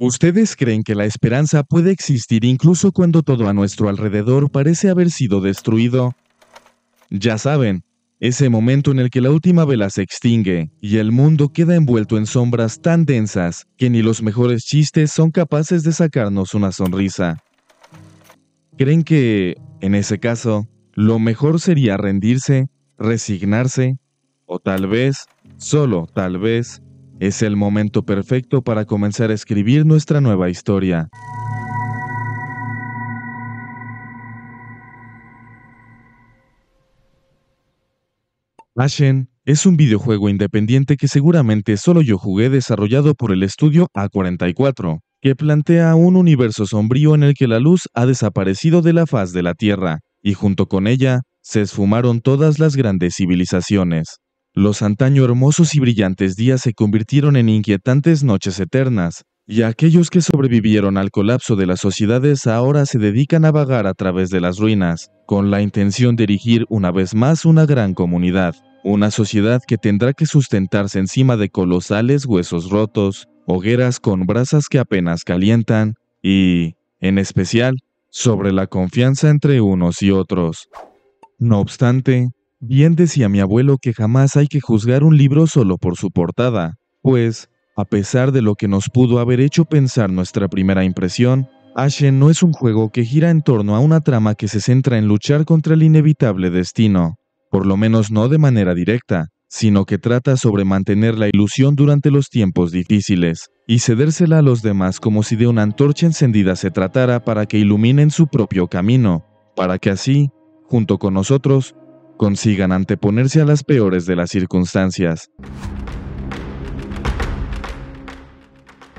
¿Ustedes creen que la esperanza puede existir incluso cuando todo a nuestro alrededor parece haber sido destruido? Ya saben, ese momento en el que la última vela se extingue y el mundo queda envuelto en sombras tan densas que ni los mejores chistes son capaces de sacarnos una sonrisa. ¿Creen que, en ese caso, lo mejor sería rendirse, resignarse? O tal vez, solo tal vez, es el momento perfecto para comenzar a escribir nuestra nueva historia. Ashen es un videojuego independiente que seguramente solo yo jugué, desarrollado por el estudio A44, que plantea un universo sombrío en el que la luz ha desaparecido de la faz de la Tierra, y junto con ella se esfumaron todas las grandes civilizaciones. Los antaño hermosos y brillantes días se convirtieron en inquietantes noches eternas, y aquellos que sobrevivieron al colapso de las sociedades ahora se dedican a vagar a través de las ruinas, con la intención de erigir una vez más una gran comunidad, una sociedad que tendrá que sustentarse encima de colosales huesos rotos, hogueras con brasas que apenas calientan, y, en especial, sobre la confianza entre unos y otros. No obstante, bien decía mi abuelo que jamás hay que juzgar un libro solo por su portada, pues, a pesar de lo que nos pudo haber hecho pensar nuestra primera impresión, Ashen no es un juego que gira en torno a una trama que se centra en luchar contra el inevitable destino, por lo menos no de manera directa, sino que trata sobre mantener la ilusión durante los tiempos difíciles, y cedérsela a los demás como si de una antorcha encendida se tratara para que iluminen su propio camino, para que así, junto con nosotros, consigan anteponerse a las peores de las circunstancias.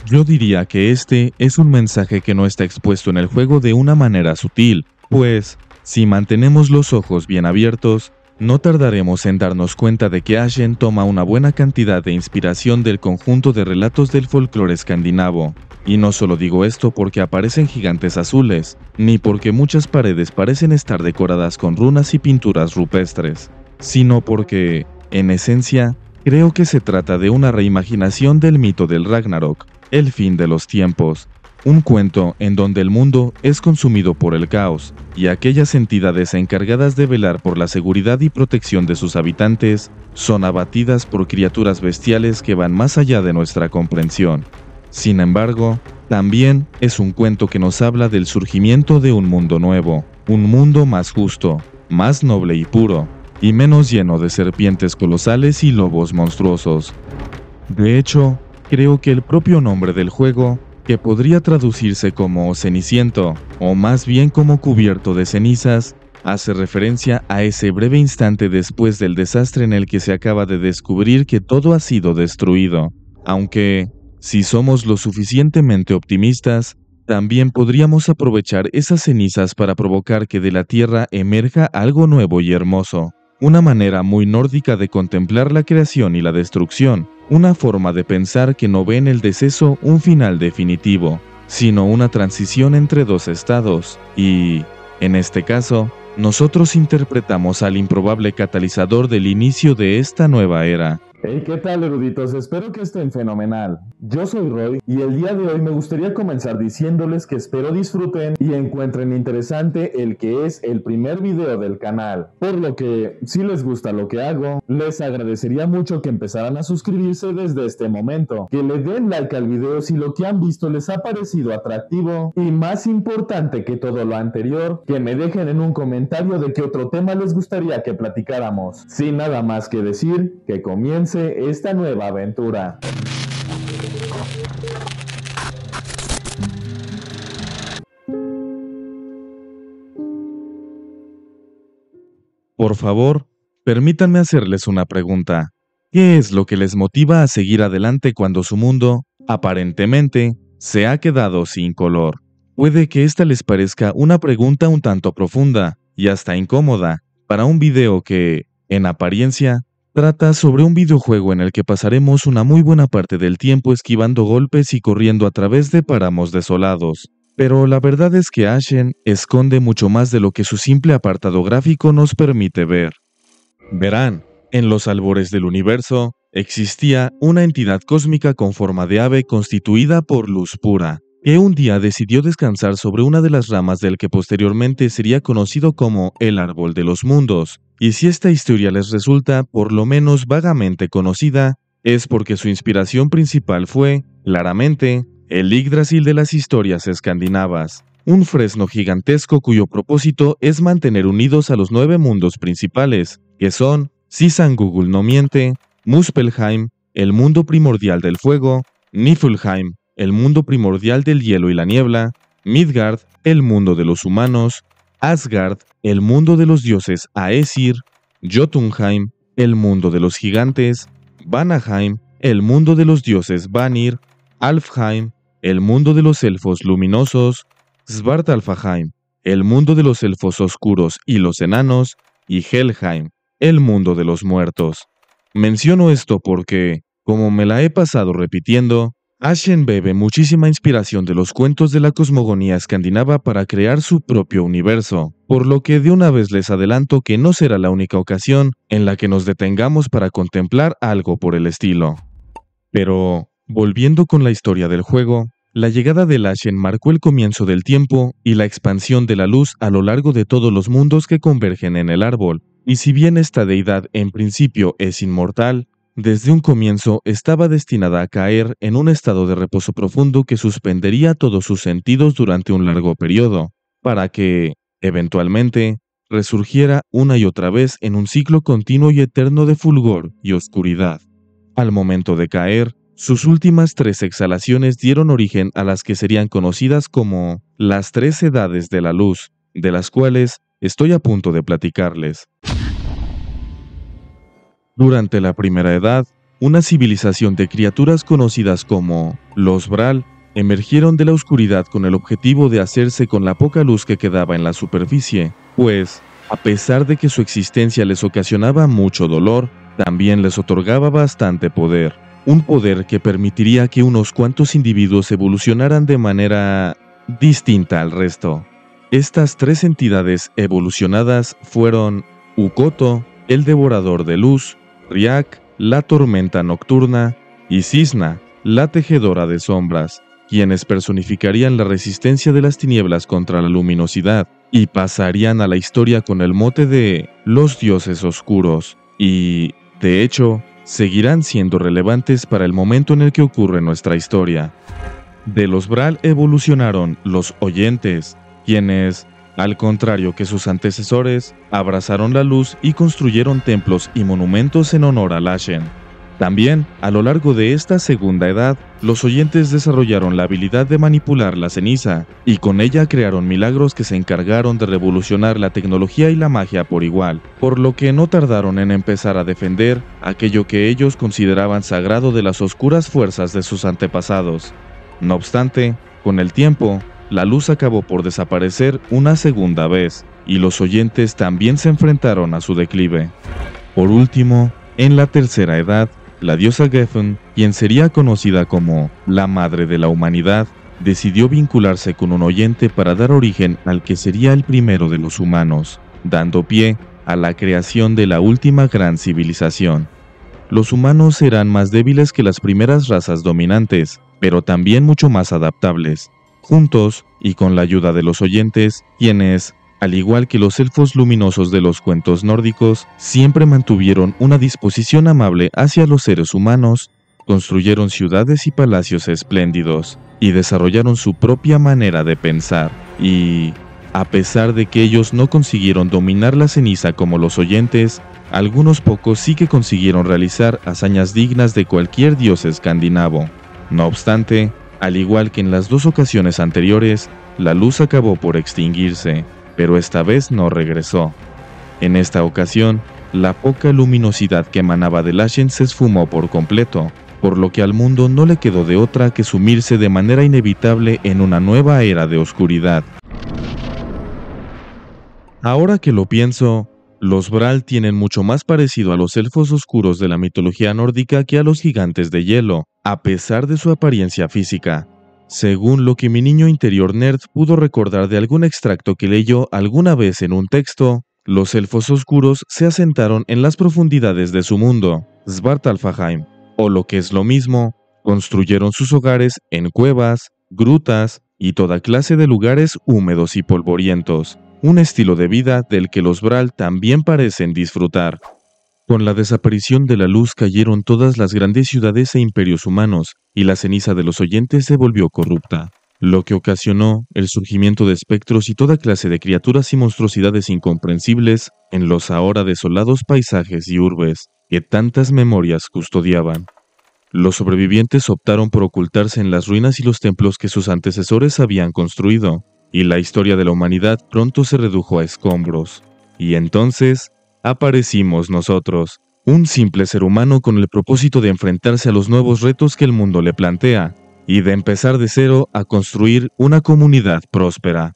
Yo diría que este es un mensaje que no está expuesto en el juego de una manera sutil, pues, si mantenemos los ojos bien abiertos, no tardaremos en darnos cuenta de que Ashen toma una buena cantidad de inspiración del conjunto de relatos del folclore escandinavo. Y no solo digo esto porque aparecen gigantes azules, ni porque muchas paredes parecen estar decoradas con runas y pinturas rupestres, sino porque, en esencia, creo que se trata de una reimaginación del mito del Ragnarok, el fin de los tiempos, un cuento en donde el mundo es consumido por el caos, y aquellas entidades encargadas de velar por la seguridad y protección de sus habitantes son abatidas por criaturas bestiales que van más allá de nuestra comprensión. Sin embargo, también es un cuento que nos habla del surgimiento de un mundo nuevo, un mundo más justo, más noble y puro, y menos lleno de serpientes colosales y lobos monstruosos. De hecho, creo que el propio nombre del juego, que podría traducirse como Ceniciento, o más bien como Cubierto de Cenizas, hace referencia a ese breve instante después del desastre en el que se acaba de descubrir que todo ha sido destruido, aunque, si somos lo suficientemente optimistas, también podríamos aprovechar esas cenizas para provocar que de la tierra emerja algo nuevo y hermoso, una manera muy nórdica de contemplar la creación y la destrucción, una forma de pensar que no ve en el deceso un final definitivo, sino una transición entre dos estados, y, en este caso, nosotros interpretamos al improbable catalizador del inicio de esta nueva era. Hey, ¿qué tal, eruditos? Espero que estén fenomenal. Yo soy Roy y el día de hoy me gustaría comenzar diciéndoles que espero disfruten y encuentren interesante el que es el primer video del canal. Por lo que, si les gusta lo que hago, les agradecería mucho que empezaran a suscribirse desde este momento, que le den like al video si lo que han visto les ha parecido atractivo, y más importante que todo lo anterior, que me dejen en un comentario de qué otro tema les gustaría que platicáramos. Sin nada más que decir, que comience esta nueva aventura. Por favor, permítanme hacerles una pregunta. ¿Qué es lo que les motiva a seguir adelante cuando su mundo, aparentemente, se ha quedado sin color? Puede que esta les parezca una pregunta un tanto profunda y hasta incómoda para un video que, en apariencia, trata sobre un videojuego en el que pasaremos una muy buena parte del tiempo esquivando golpes y corriendo a través de páramos desolados. Pero la verdad es que Ashen esconde mucho más de lo que su simple apartado gráfico nos permite ver. Verán, en los albores del universo, Existía una entidad cósmica con forma de ave constituida por luz pura, que un día decidió descansar sobre una de las ramas del que posteriormente sería conocido como el Árbol de los Mundos. Y si esta historia les resulta por lo menos vagamente conocida, es porque su inspiración principal fue, claramente, el Yggdrasil de las historias escandinavas, un fresno gigantesco cuyo propósito es mantener unidos a los 9 mundos principales, que son, si San Google no miente, Muspelheim, el mundo primordial del fuego; Niflheim, el mundo primordial del hielo y la niebla; Midgard, el mundo de los humanos; Asgard, el mundo de los dioses Aesir; Jotunheim, el mundo de los gigantes; Vanaheim, el mundo de los dioses Vanir; Alfheim, el mundo de los elfos luminosos; Svartalfaheim, el mundo de los elfos oscuros y los enanos; y Helheim, el mundo de los muertos. Menciono esto porque, como me la he pasado repitiendo, Ashen bebe muchísima inspiración de los cuentos de la cosmogonía escandinava para crear su propio universo, por lo que de una vez les adelanto que no será la única ocasión en la que nos detengamos para contemplar algo por el estilo. Pero, volviendo con la historia del juego, la llegada del Ashen marcó el comienzo del tiempo y la expansión de la luz a lo largo de todos los mundos que convergen en el árbol, y si bien esta deidad en principio es inmortal, desde un comienzo estaba destinada a caer en un estado de reposo profundo que suspendería todos sus sentidos durante un largo periodo, para que, eventualmente, resurgiera una y otra vez en un ciclo continuo y eterno de fulgor y oscuridad. Al momento de caer, sus últimas 3 exhalaciones dieron origen a las que serían conocidas como las 3 edades de la luz, de las cuales estoy a punto de platicarles. Durante la primera edad, una civilización de criaturas conocidas como los Bral emergieron de la oscuridad con el objetivo de hacerse con la poca luz que quedaba en la superficie, pues, a pesar de que su existencia les ocasionaba mucho dolor, también les otorgaba bastante poder, un poder que permitiría que unos cuantos individuos evolucionaran de manera distinta al resto. Estas 3 entidades evolucionadas fueron Ukoto, el devorador de luz; Riak, la tormenta nocturna; y Cisna, la tejedora de sombras, quienes personificarían la resistencia de las tinieblas contra la luminosidad, y pasarían a la historia con el mote de los dioses oscuros, y, de hecho, seguirán siendo relevantes para el momento en el que ocurre nuestra historia. De los Bral evolucionaron los Oyentes, quienes, al contrario que sus antecesores, abrazaron la luz y construyeron templos y monumentos en honor al Ashen. También, a lo largo de esta segunda edad, los Oyentes desarrollaron la habilidad de manipular la ceniza, y con ella crearon milagros que se encargaron de revolucionar la tecnología y la magia por igual, por lo que no tardaron en empezar a defender aquello que ellos consideraban sagrado de las oscuras fuerzas de sus antepasados. No obstante, con el tiempo, la luz acabó por desaparecer una segunda vez, y los Oyentes también se enfrentaron a su declive. Por último, en la tercera edad, la diosa Gefn, quien sería conocida como la Madre de la Humanidad, decidió vincularse con un Oyente para dar origen al que sería el primero de los humanos, dando pie a la creación de la última gran civilización. Los humanos eran más débiles que las primeras razas dominantes, pero también mucho más adaptables. Juntos, y con la ayuda de los Oyentes, quienes, al igual que los elfos luminosos de los cuentos nórdicos, siempre mantuvieron una disposición amable hacia los seres humanos, construyeron ciudades y palacios espléndidos, y desarrollaron su propia manera de pensar, y, a pesar de que ellos no consiguieron dominar la ceniza como los Oyentes, algunos pocos sí que consiguieron realizar hazañas dignas de cualquier dios escandinavo. No obstante, al igual que en las 2 ocasiones anteriores, la luz acabó por extinguirse, pero esta vez no regresó. En esta ocasión, la poca luminosidad que emanaba del Ashen se esfumó por completo, por lo que al mundo no le quedó de otra que sumirse de manera inevitable en una nueva era de oscuridad. Ahora que lo pienso, los Bral tienen mucho más parecido a los elfos oscuros de la mitología nórdica que a los gigantes de hielo, a pesar de su apariencia física. Según lo que mi niño interior nerd pudo recordar de algún extracto que leyó alguna vez en un texto, los elfos oscuros se asentaron en las profundidades de su mundo, Svartalfheim, o lo que es lo mismo, construyeron sus hogares en cuevas, grutas y toda clase de lugares húmedos y polvorientos, un estilo de vida del que los Brawl también parecen disfrutar. Con la desaparición de la luz cayeron todas las grandes ciudades e imperios humanos, y la ceniza de los oyentes se volvió corrupta, lo que ocasionó el surgimiento de espectros y toda clase de criaturas y monstruosidades incomprensibles en los ahora desolados paisajes y urbes que tantas memorias custodiaban. Los sobrevivientes optaron por ocultarse en las ruinas y los templos que sus antecesores habían construido, y la historia de la humanidad pronto se redujo a escombros. Y entonces aparecimos nosotros, un simple ser humano con el propósito de enfrentarse a los nuevos retos que el mundo le plantea, y de empezar de cero a construir una comunidad próspera.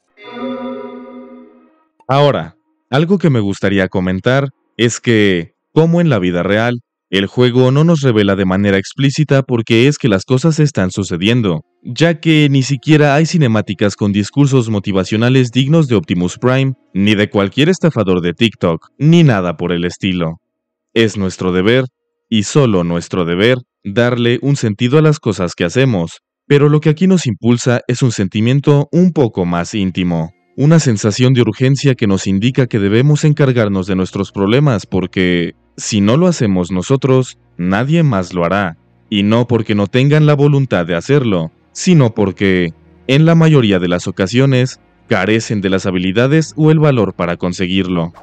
Ahora, algo que me gustaría comentar es que, como en la vida real, el juego no nos revela de manera explícita por qué es que las cosas están sucediendo, ya que ni siquiera hay cinemáticas con discursos motivacionales dignos de Optimus Prime, ni de cualquier estafador de TikTok, ni nada por el estilo. Es nuestro deber, y solo nuestro deber, darle un sentido a las cosas que hacemos, pero lo que aquí nos impulsa es un sentimiento un poco más íntimo, una sensación de urgencia que nos indica que debemos encargarnos de nuestros problemas porque, si no lo hacemos nosotros, nadie más lo hará, y no porque no tengan la voluntad de hacerlo, sino porque, en la mayoría de las ocasiones, carecen de las habilidades o el valor para conseguirlo.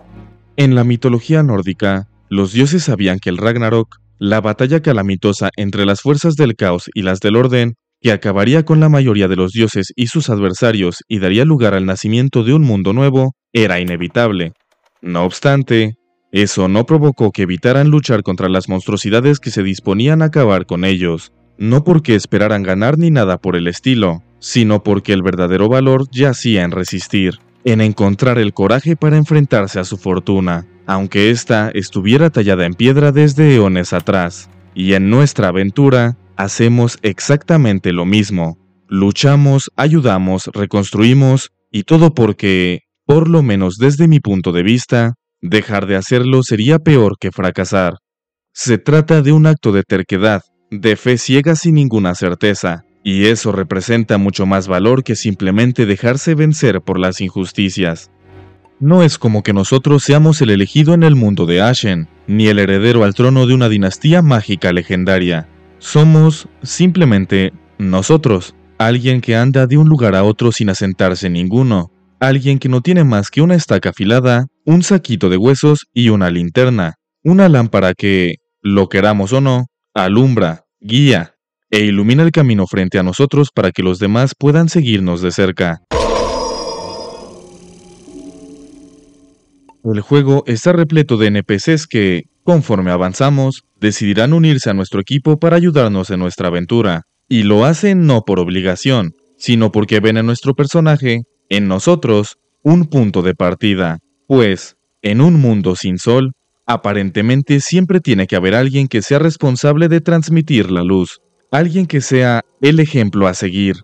En la mitología nórdica, los dioses sabían que el Ragnarok, la batalla calamitosa entre las fuerzas del caos y las del orden, que acabaría con la mayoría de los dioses y sus adversarios y daría lugar al nacimiento de un mundo nuevo, era inevitable. No obstante, eso no provocó que evitaran luchar contra las monstruosidades que se disponían a acabar con ellos, no porque esperaran ganar ni nada por el estilo, sino porque el verdadero valor yacía en resistir, en encontrar el coraje para enfrentarse a su fortuna, aunque ésta estuviera tallada en piedra desde eones atrás. Y en nuestra aventura, hacemos exactamente lo mismo. Luchamos, ayudamos, reconstruimos, y todo porque, por lo menos desde mi punto de vista, dejar de hacerlo sería peor que fracasar. Se trata de un acto de terquedad, de fe ciega sin ninguna certeza, y eso representa mucho más valor que simplemente dejarse vencer por las injusticias. No es como que nosotros seamos el elegido en el mundo de Ashen, ni el heredero al trono de una dinastía mágica legendaria. Somos, simplemente, nosotros, alguien que anda de un lugar a otro sin asentarse en ninguno, alguien que no tiene más que una estaca afilada, un saquito de huesos y una linterna, una lámpara que, lo queramos o no, alumbra, guía e ilumina el camino frente a nosotros para que los demás puedan seguirnos de cerca. El juego está repleto de NPCs que, conforme avanzamos, decidirán unirse a nuestro equipo para ayudarnos en nuestra aventura, y lo hacen no por obligación, sino porque ven en nuestro personaje, en nosotros, un punto de partida, pues, en un mundo sin sol, aparentemente siempre tiene que haber alguien que sea responsable de transmitir la luz, alguien que sea el ejemplo a seguir.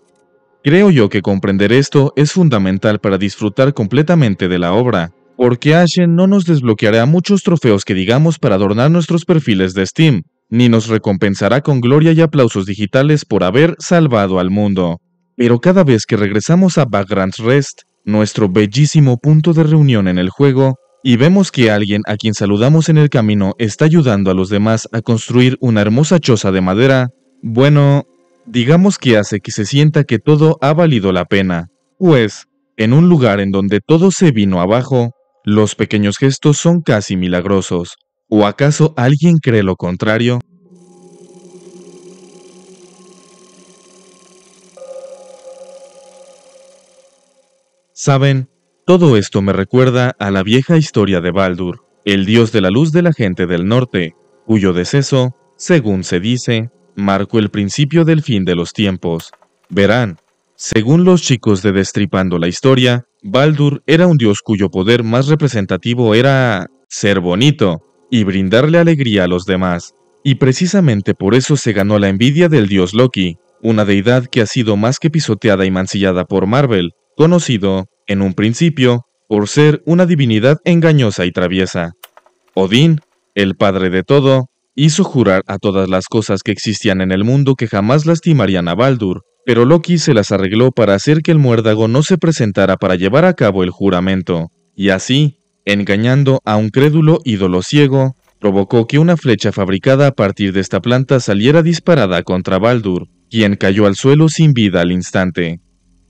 Creo yo que comprender esto es fundamental para disfrutar completamente de la obra, porque Ashen no nos desbloqueará muchos trofeos que digamos para adornar nuestros perfiles de Steam, ni nos recompensará con gloria y aplausos digitales por haber salvado al mundo. Pero cada vez que regresamos a Vagrant's Rest, nuestro bellísimo punto de reunión en el juego, y vemos que alguien a quien saludamos en el camino está ayudando a los demás a construir una hermosa choza de madera, bueno, digamos que hace que se sienta que todo ha valido la pena, pues, en un lugar en donde todo se vino abajo, los pequeños gestos son casi milagrosos. ¿O acaso alguien cree lo contrario? ¿Saben? Todo esto me recuerda a la vieja historia de Baldur, el dios de la luz de la gente del norte, cuyo deceso, según se dice, marcó el principio del fin de los tiempos. Verán, según los chicos de Destripando la Historia, Baldur era un dios cuyo poder más representativo era ser bonito y brindarle alegría a los demás, y precisamente por eso se ganó la envidia del dios Loki, una deidad que ha sido más que pisoteada y mancillada por Marvel, conocido, en un principio, por ser una divinidad engañosa y traviesa. Odín, el padre de todo, hizo jurar a todas las cosas que existían en el mundo que jamás lastimarían a Baldur, pero Loki se las arregló para hacer que el muérdago no se presentara para llevar a cabo el juramento, y así, engañando a un crédulo ídolo ciego, provocó que una flecha fabricada a partir de esta planta saliera disparada contra Baldur, quien cayó al suelo sin vida al instante.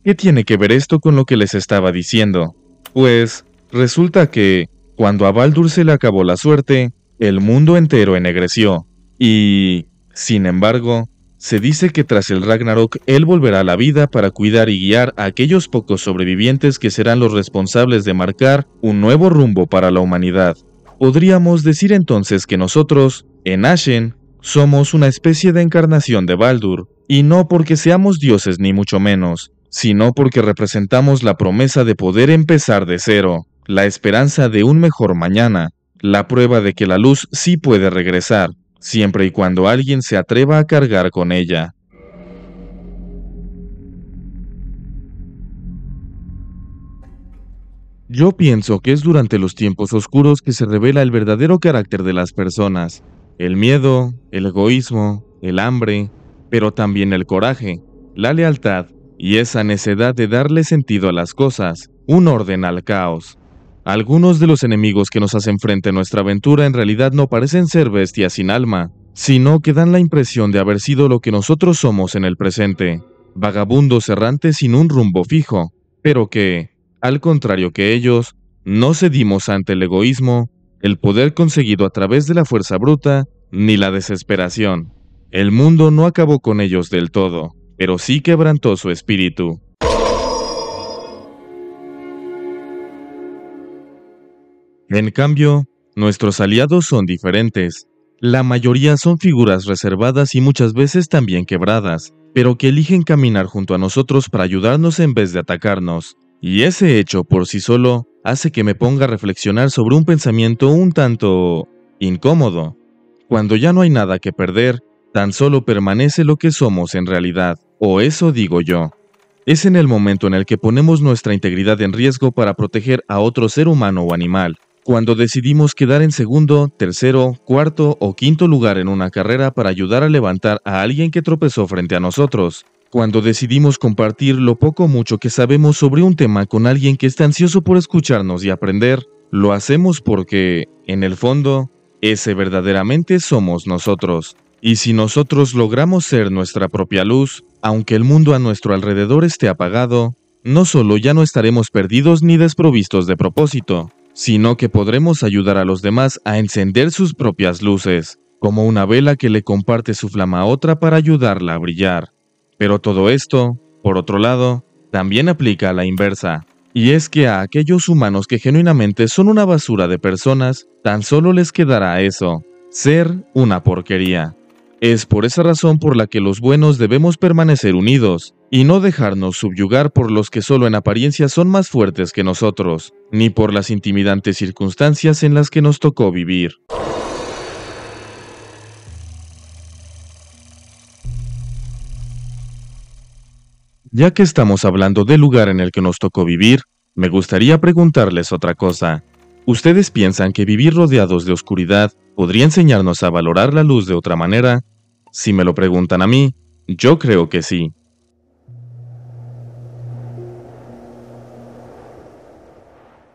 ¿Qué tiene que ver esto con lo que les estaba diciendo? Pues, resulta que, cuando a Baldur se le acabó la suerte, el mundo entero ennegreció, y, sin embargo, se dice que tras el Ragnarok él volverá a la vida para cuidar y guiar a aquellos pocos sobrevivientes que serán los responsables de marcar un nuevo rumbo para la humanidad. Podríamos decir entonces que nosotros, en Ashen, somos una especie de encarnación de Baldur, y no porque seamos dioses ni mucho menos, sino porque representamos la promesa de poder empezar de cero, la esperanza de un mejor mañana, la prueba de que la luz sí puede regresar, siempre y cuando alguien se atreva a cargar con ella. Yo pienso que es durante los tiempos oscuros que se revela el verdadero carácter de las personas, el miedo, el egoísmo, el hambre, pero también el coraje, la lealtad y esa necedad de darle sentido a las cosas, un orden al caos. Algunos de los enemigos que nos hacen frente a nuestra aventura en realidad no parecen ser bestias sin alma, sino que dan la impresión de haber sido lo que nosotros somos en el presente, vagabundos errantes sin un rumbo fijo, pero que, al contrario que ellos, no cedimos ante el egoísmo, el poder conseguido a través de la fuerza bruta, ni la desesperación. El mundo no acabó con ellos del todo, pero sí quebrantó su espíritu. En cambio, nuestros aliados son diferentes. La mayoría son figuras reservadas y muchas veces también quebradas, pero que eligen caminar junto a nosotros para ayudarnos en vez de atacarnos. Y ese hecho por sí solo hace que me ponga a reflexionar sobre un pensamiento un tanto incómodo. Cuando ya no hay nada que perder, tan solo permanece lo que somos en realidad, o eso digo yo. Es en el momento en el que ponemos nuestra integridad en riesgo para proteger a otro ser humano o animal, cuando decidimos quedar en segundo, tercero, cuarto o quinto lugar en una carrera para ayudar a levantar a alguien que tropezó frente a nosotros, cuando decidimos compartir lo poco o mucho que sabemos sobre un tema con alguien que está ansioso por escucharnos y aprender, lo hacemos porque, en el fondo, ese verdaderamente somos nosotros. Y si nosotros logramos ser nuestra propia luz, aunque el mundo a nuestro alrededor esté apagado, no solo ya no estaremos perdidos ni desprovistos de propósito, sino que podremos ayudar a los demás a encender sus propias luces, como una vela que le comparte su flama a otra para ayudarla a brillar. Pero todo esto, por otro lado, también aplica a la inversa, y es que a aquellos humanos que genuinamente son una basura de personas, tan solo les quedará eso, ser una porquería. Es por esa razón por la que los buenos debemos permanecer unidos, y no dejarnos subyugar por los que solo en apariencia son más fuertes que nosotros, ni por las intimidantes circunstancias en las que nos tocó vivir. Ya que estamos hablando del lugar en el que nos tocó vivir, me gustaría preguntarles otra cosa. ¿Ustedes piensan que vivir rodeados de oscuridad podría enseñarnos a valorar la luz de otra manera? Si me lo preguntan a mí, yo creo que sí.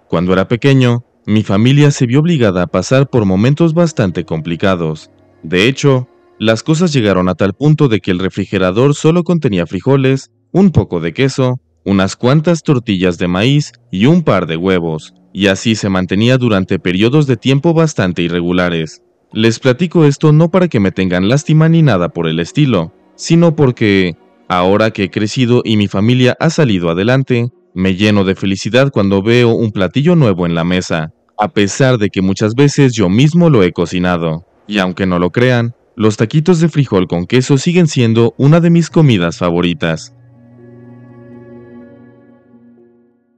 Cuando era pequeño, mi familia se vio obligada a pasar por momentos bastante complicados. De hecho, las cosas llegaron a tal punto de que el refrigerador solo contenía frijoles, un poco de queso, unas cuantas tortillas de maíz y un par de huevos, y así se mantenía durante periodos de tiempo bastante irregulares. Les platico esto no para que me tengan lástima ni nada por el estilo, sino porque, ahora que he crecido y mi familia ha salido adelante, me lleno de felicidad cuando veo un platillo nuevo en la mesa, a pesar de que muchas veces yo mismo lo he cocinado. Y aunque no lo crean, los taquitos de frijol con queso siguen siendo una de mis comidas favoritas.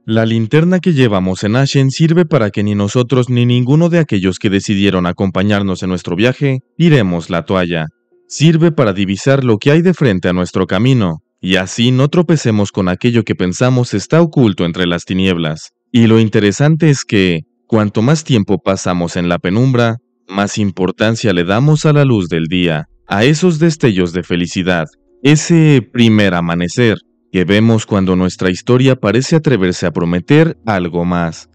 La linterna que llevamos en Ashen sirve para que ni nosotros ni ninguno de aquellos que decidieron acompañarnos en nuestro viaje tiremos la toalla. Sirve para divisar lo que hay de frente a nuestro camino, y así no tropecemos con aquello que pensamos está oculto entre las tinieblas. Y lo interesante es que, cuanto más tiempo pasamos en la penumbra, más importancia le damos a la luz del día, a esos destellos de felicidad, ese primer amanecer que vemos cuando nuestra historia parece atreverse a prometer algo más.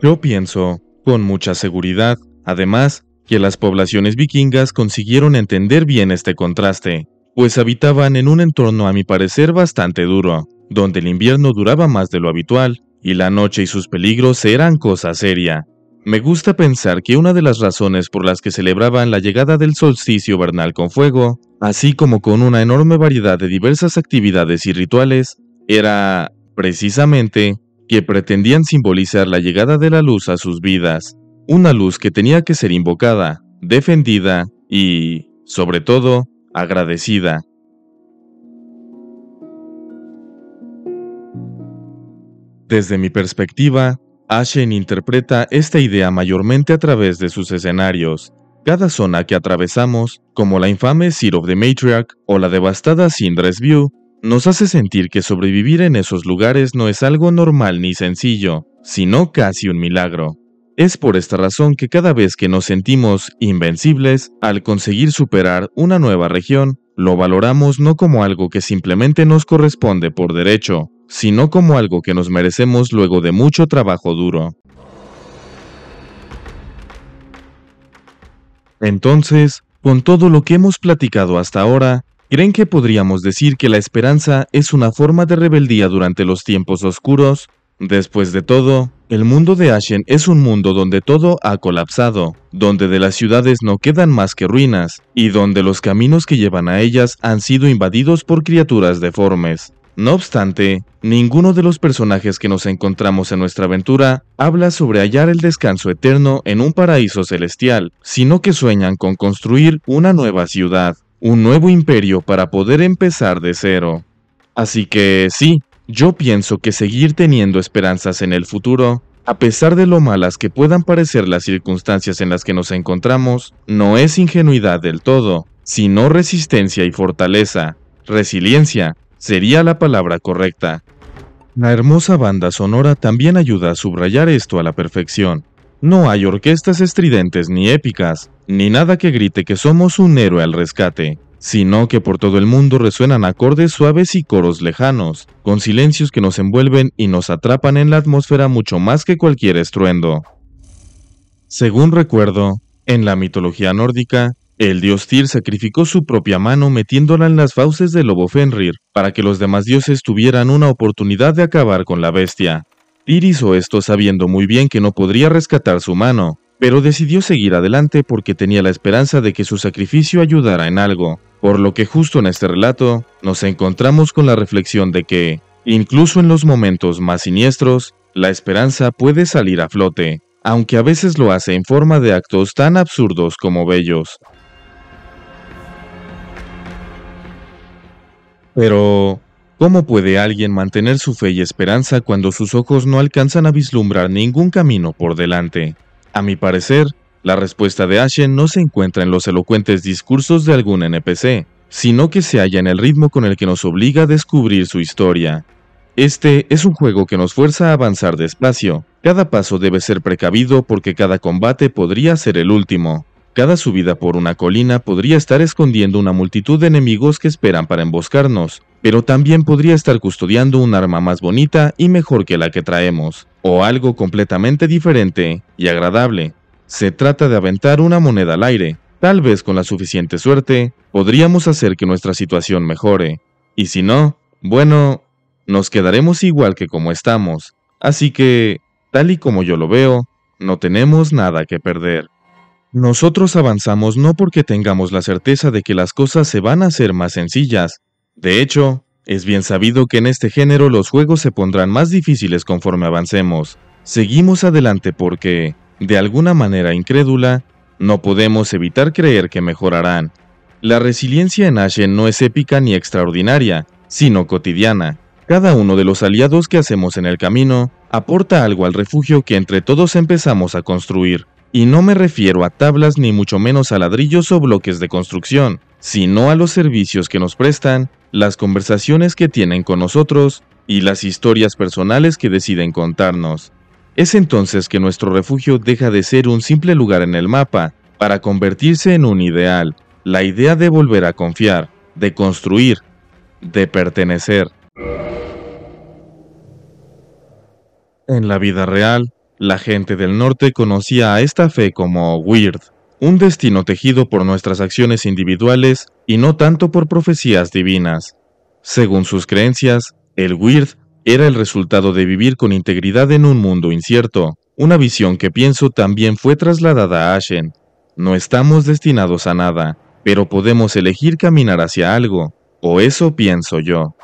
Yo pienso, con mucha seguridad, además, que las poblaciones vikingas consiguieron entender bien este contraste, pues habitaban en un entorno a mi parecer bastante duro, donde el invierno duraba más de lo habitual, y la noche y sus peligros eran cosa seria. Me gusta pensar que una de las razones por las que celebraban la llegada del solsticio vernal con fuego, así como con una enorme variedad de diversas actividades y rituales, era, precisamente, que pretendían simbolizar la llegada de la luz a sus vidas, una luz que tenía que ser invocada, defendida y, sobre todo, agradecida. Desde mi perspectiva, Ashen interpreta esta idea mayormente a través de sus escenarios. Cada zona que atravesamos, como la infame Seat of the Matriarch o la devastada Syndra's View, nos hace sentir que sobrevivir en esos lugares no es algo normal ni sencillo, sino casi un milagro. Es por esta razón que cada vez que nos sentimos invencibles al conseguir superar una nueva región, lo valoramos no como algo que simplemente nos corresponde por derecho, sino como algo que nos merecemos luego de mucho trabajo duro. Entonces, con todo lo que hemos platicado hasta ahora, ¿creen que podríamos decir que la esperanza es una forma de rebeldía durante los tiempos oscuros? Después de todo, el mundo de Ashen es un mundo donde todo ha colapsado, donde de las ciudades no quedan más que ruinas, y donde los caminos que llevan a ellas han sido invadidos por criaturas deformes. No obstante, ninguno de los personajes que nos encontramos en nuestra aventura habla sobre hallar el descanso eterno en un paraíso celestial, sino que sueñan con construir una nueva ciudad, un nuevo imperio para poder empezar de cero. Así que sí, yo pienso que seguir teniendo esperanzas en el futuro, a pesar de lo malas que puedan parecer las circunstancias en las que nos encontramos, no es ingenuidad del todo, sino resistencia y fortaleza. Resiliencia sería la palabra correcta. La hermosa banda sonora también ayuda a subrayar esto a la perfección. No hay orquestas estridentes ni épicas, ni nada que grite que somos un héroe al rescate, sino que por todo el mundo resuenan acordes suaves y coros lejanos, con silencios que nos envuelven y nos atrapan en la atmósfera mucho más que cualquier estruendo. Según recuerdo, en la mitología nórdica, el dios Tyr sacrificó su propia mano metiéndola en las fauces del lobo Fenrir, para que los demás dioses tuvieran una oportunidad de acabar con la bestia. Tyr hizo esto sabiendo muy bien que no podría rescatar su mano, pero decidió seguir adelante porque tenía la esperanza de que su sacrificio ayudara en algo, por lo que justo en este relato, nos encontramos con la reflexión de que, incluso en los momentos más siniestros, la esperanza puede salir a flote, aunque a veces lo hace en forma de actos tan absurdos como bellos. Pero, ¿cómo puede alguien mantener su fe y esperanza cuando sus ojos no alcanzan a vislumbrar ningún camino por delante? A mi parecer, la respuesta de Ashen no se encuentra en los elocuentes discursos de algún NPC, sino que se halla en el ritmo con el que nos obliga a descubrir su historia. Este es un juego que nos fuerza a avanzar despacio. Cada paso debe ser precavido porque cada combate podría ser el último. Cada subida por una colina podría estar escondiendo una multitud de enemigos que esperan para emboscarnos, pero también podría estar custodiando un arma más bonita y mejor que la que traemos, o algo completamente diferente y agradable. Se trata de aventar una moneda al aire. Tal vez con la suficiente suerte, podríamos hacer que nuestra situación mejore. Y si no, bueno, nos quedaremos igual que como estamos. Así que, tal y como yo lo veo, no tenemos nada que perder. Nosotros avanzamos no porque tengamos la certeza de que las cosas se van a hacer más sencillas. De hecho, es bien sabido que en este género los juegos se pondrán más difíciles conforme avancemos. Seguimos adelante porque, de alguna manera incrédula, no podemos evitar creer que mejorarán. La resiliencia en Ashen no es épica ni extraordinaria, sino cotidiana. Cada uno de los aliados que hacemos en el camino aporta algo al refugio que entre todos empezamos a construir. Y no me refiero a tablas ni mucho menos a ladrillos o bloques de construcción, sino a los servicios que nos prestan, las conversaciones que tienen con nosotros y las historias personales que deciden contarnos. Es entonces que nuestro refugio deja de ser un simple lugar en el mapa para convertirse en un ideal, la idea de volver a confiar, de construir, de pertenecer. En la vida real, la gente del norte conocía a esta fe como Weird, un destino tejido por nuestras acciones individuales y no tanto por profecías divinas. Según sus creencias, el Weird era el resultado de vivir con integridad en un mundo incierto, una visión que pienso también fue trasladada a Ashen. No estamos destinados a nada, pero podemos elegir caminar hacia algo, o eso pienso yo.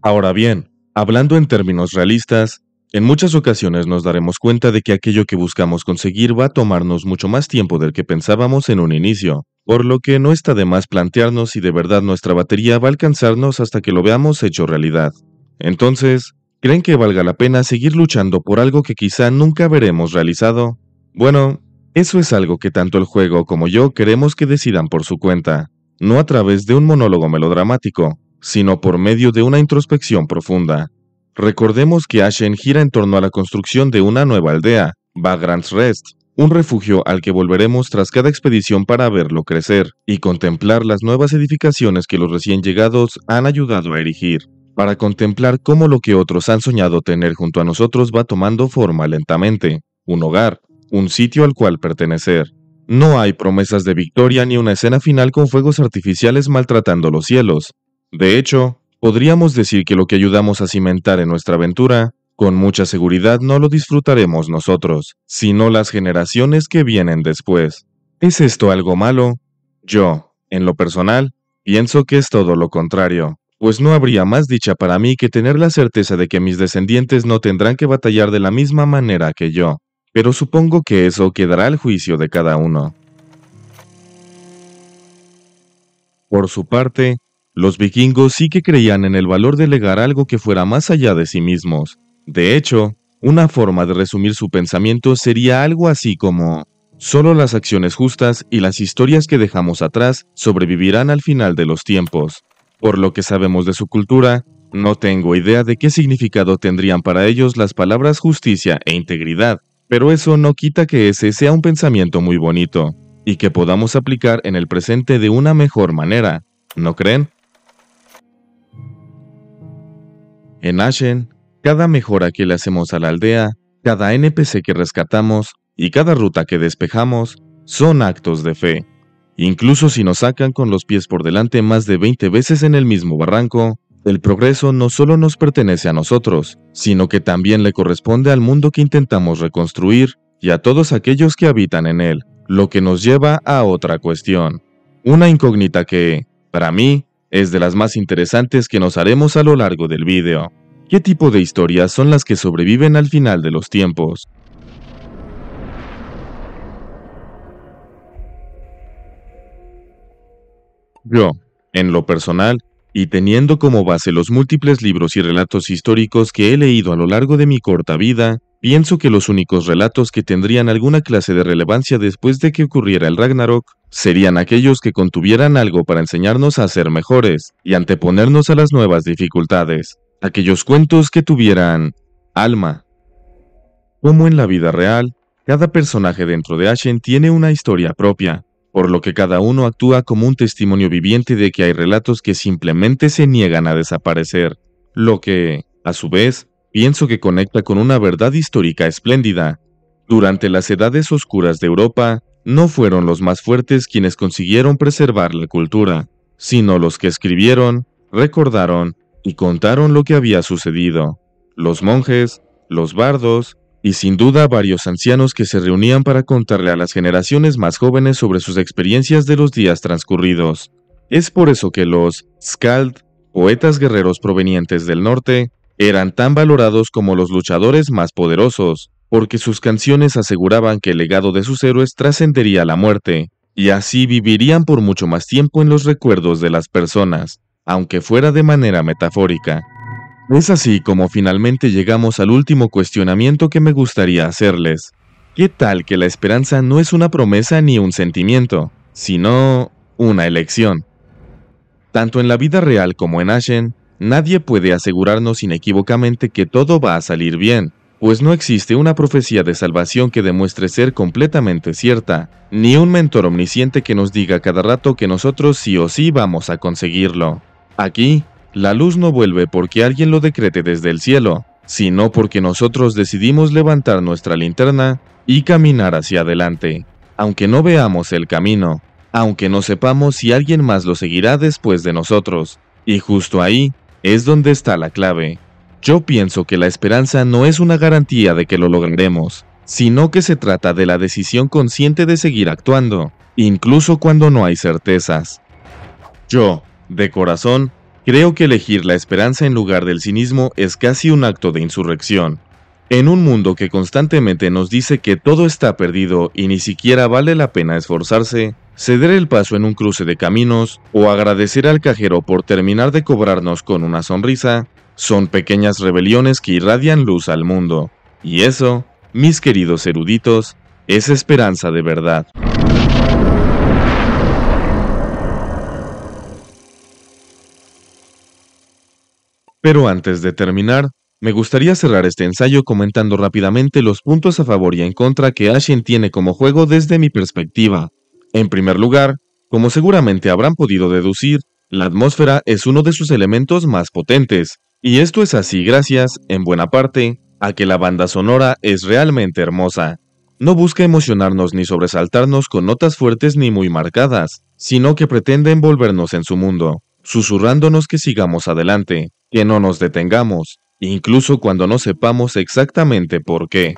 Ahora bien, hablando en términos realistas, en muchas ocasiones nos daremos cuenta de que aquello que buscamos conseguir va a tomarnos mucho más tiempo del que pensábamos en un inicio, por lo que no está de más plantearnos si de verdad nuestra batería va a alcanzarnos hasta que lo veamos hecho realidad. Entonces, ¿creen que valga la pena seguir luchando por algo que quizá nunca veremos realizado? Bueno, eso es algo que tanto el juego como yo queremos que decidan por su cuenta, no a través de un monólogo melodramático, sino por medio de una introspección profunda. Recordemos que Ashen gira en torno a la construcción de una nueva aldea, Vagrant's Rest, un refugio al que volveremos tras cada expedición para verlo crecer y contemplar las nuevas edificaciones que los recién llegados han ayudado a erigir, para contemplar cómo lo que otros han soñado tener junto a nosotros va tomando forma lentamente, un hogar, un sitio al cual pertenecer. No hay promesas de victoria ni una escena final con fuegos artificiales maltratando los cielos. De hecho, podríamos decir que lo que ayudamos a cimentar en nuestra aventura, con mucha seguridad no lo disfrutaremos nosotros, sino las generaciones que vienen después. ¿Es esto algo malo? Yo, en lo personal, pienso que es todo lo contrario, pues no habría más dicha para mí que tener la certeza de que mis descendientes no tendrán que batallar de la misma manera que yo, pero supongo que eso quedará al juicio de cada uno. Por su parte, los vikingos sí que creían en el valor de legar algo que fuera más allá de sí mismos. De hecho, una forma de resumir su pensamiento sería algo así como: solo las acciones justas y las historias que dejamos atrás sobrevivirán al final de los tiempos. Por lo que sabemos de su cultura, no tengo idea de qué significado tendrían para ellos las palabras justicia e integridad, pero eso no quita que ese sea un pensamiento muy bonito, y que podamos aplicar en el presente de una mejor manera, ¿no creen? En Ashen, cada mejora que le hacemos a la aldea, cada NPC que rescatamos y cada ruta que despejamos son actos de fe. Incluso si nos sacan con los pies por delante más de 20 veces en el mismo barranco, el progreso no solo nos pertenece a nosotros, sino que también le corresponde al mundo que intentamos reconstruir y a todos aquellos que habitan en él, lo que nos lleva a otra cuestión. Una incógnita que, para mí, es de las más interesantes que nos haremos a lo largo del vídeo. ¿Qué tipo de historias son las que sobreviven al final de los tiempos? Yo, en lo personal, y teniendo como base los múltiples libros y relatos históricos que he leído a lo largo de mi corta vida, pienso que los únicos relatos que tendrían alguna clase de relevancia después de que ocurriera el Ragnarok serían aquellos que contuvieran algo para enseñarnos a ser mejores y anteponernos a las nuevas dificultades. Aquellos cuentos que tuvieran alma. Como en la vida real, cada personaje dentro de Ashen tiene una historia propia, por lo que cada uno actúa como un testimonio viviente de que hay relatos que simplemente se niegan a desaparecer, lo que, a su vez, pienso que conecta con una verdad histórica espléndida. Durante las edades oscuras de Europa, no fueron los más fuertes quienes consiguieron preservar la cultura, sino los que escribieron, recordaron y contaron lo que había sucedido. Los monjes, los bardos, y sin duda varios ancianos que se reunían para contarle a las generaciones más jóvenes sobre sus experiencias de los días transcurridos. Es por eso que los Skald, poetas guerreros provenientes del norte, eran tan valorados como los luchadores más poderosos, porque sus canciones aseguraban que el legado de sus héroes trascendería la muerte, y así vivirían por mucho más tiempo en los recuerdos de las personas, aunque fuera de manera metafórica. Es así como finalmente llegamos al último cuestionamiento que me gustaría hacerles. ¿Qué tal que la esperanza no es una promesa ni un sentimiento, sino una elección? Tanto en la vida real como en Ashen, nadie puede asegurarnos inequívocamente que todo va a salir bien, pues no existe una profecía de salvación que demuestre ser completamente cierta, ni un mentor omnisciente que nos diga cada rato que nosotros sí o sí vamos a conseguirlo. Aquí, la luz no vuelve porque alguien lo decrete desde el cielo, sino porque nosotros decidimos levantar nuestra linterna y caminar hacia adelante, aunque no veamos el camino, aunque no sepamos si alguien más lo seguirá después de nosotros. Y justo ahí es donde está la clave. Yo pienso que la esperanza no es una garantía de que lo lograremos, sino que se trata de la decisión consciente de seguir actuando, incluso cuando no hay certezas. Yo, de corazón, creo que elegir la esperanza en lugar del cinismo es casi un acto de insurrección. En un mundo que constantemente nos dice que todo está perdido y ni siquiera vale la pena esforzarse, ceder el paso en un cruce de caminos o agradecer al cajero por terminar de cobrarnos con una sonrisa, son pequeñas rebeliones que irradian luz al mundo. Y eso, mis queridos eruditos, es esperanza de verdad. Pero antes de terminar, me gustaría cerrar este ensayo comentando rápidamente los puntos a favor y en contra que Ashen tiene como juego desde mi perspectiva. En primer lugar, como seguramente habrán podido deducir, la atmósfera es uno de sus elementos más potentes, y esto es así gracias, en buena parte, a que la banda sonora es realmente hermosa. No busca emocionarnos ni sobresaltarnos con notas fuertes ni muy marcadas, sino que pretende envolvernos en su mundo, susurrándonos que sigamos adelante, que no nos detengamos, incluso cuando no sepamos exactamente por qué.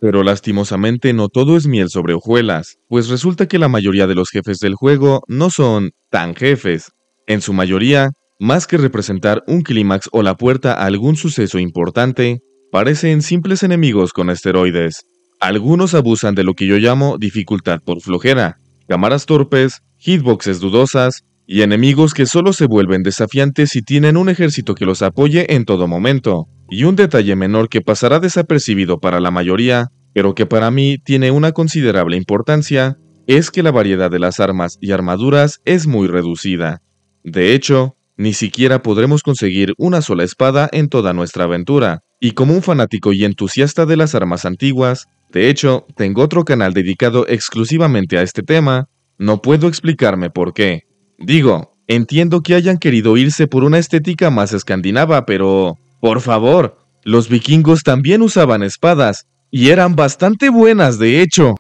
Pero lastimosamente no todo es miel sobre hojuelas, pues resulta que la mayoría de los jefes del juego no son tan jefes. En su mayoría, más que representar un clímax o la puerta a algún suceso importante, parecen simples enemigos con esteroides. Algunos abusan de lo que yo llamo dificultad por flojera, cámaras torpes, hitboxes dudosas, y enemigos que solo se vuelven desafiantes si tienen un ejército que los apoye en todo momento. Y un detalle menor que pasará desapercibido para la mayoría, pero que para mí tiene una considerable importancia, es que la variedad de las armas y armaduras es muy reducida. De hecho, ni siquiera podremos conseguir una sola espada en toda nuestra aventura, y como un fanático y entusiasta de las armas antiguas, de hecho, tengo otro canal dedicado exclusivamente a este tema, no puedo explicarme por qué. Digo, entiendo que hayan querido irse por una estética más escandinava, pero... por favor, los vikingos también usaban espadas, y eran bastante buenas, de hecho.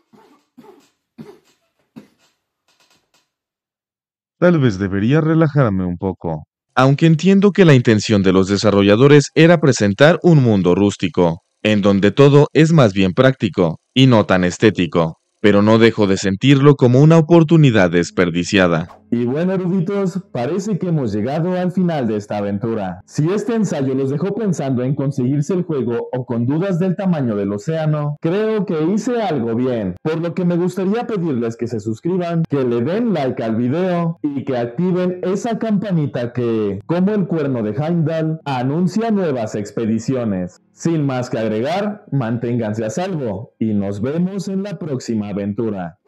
Tal vez debería relajarme un poco. Aunque entiendo que la intención de los desarrolladores era presentar un mundo rústico, en donde todo es más bien práctico, y no tan estético. Pero no dejo de sentirlo como una oportunidad desperdiciada. Y bueno, eruditos, parece que hemos llegado al final de esta aventura. Si este ensayo los dejó pensando en conseguirse el juego o con dudas del tamaño del océano, creo que hice algo bien, por lo que me gustaría pedirles que se suscriban, que le den like al video y que activen esa campanita que, como el cuerno de Heimdall, anuncia nuevas expediciones. Sin más que agregar, manténganse a salvo y nos vemos en la próxima aventura.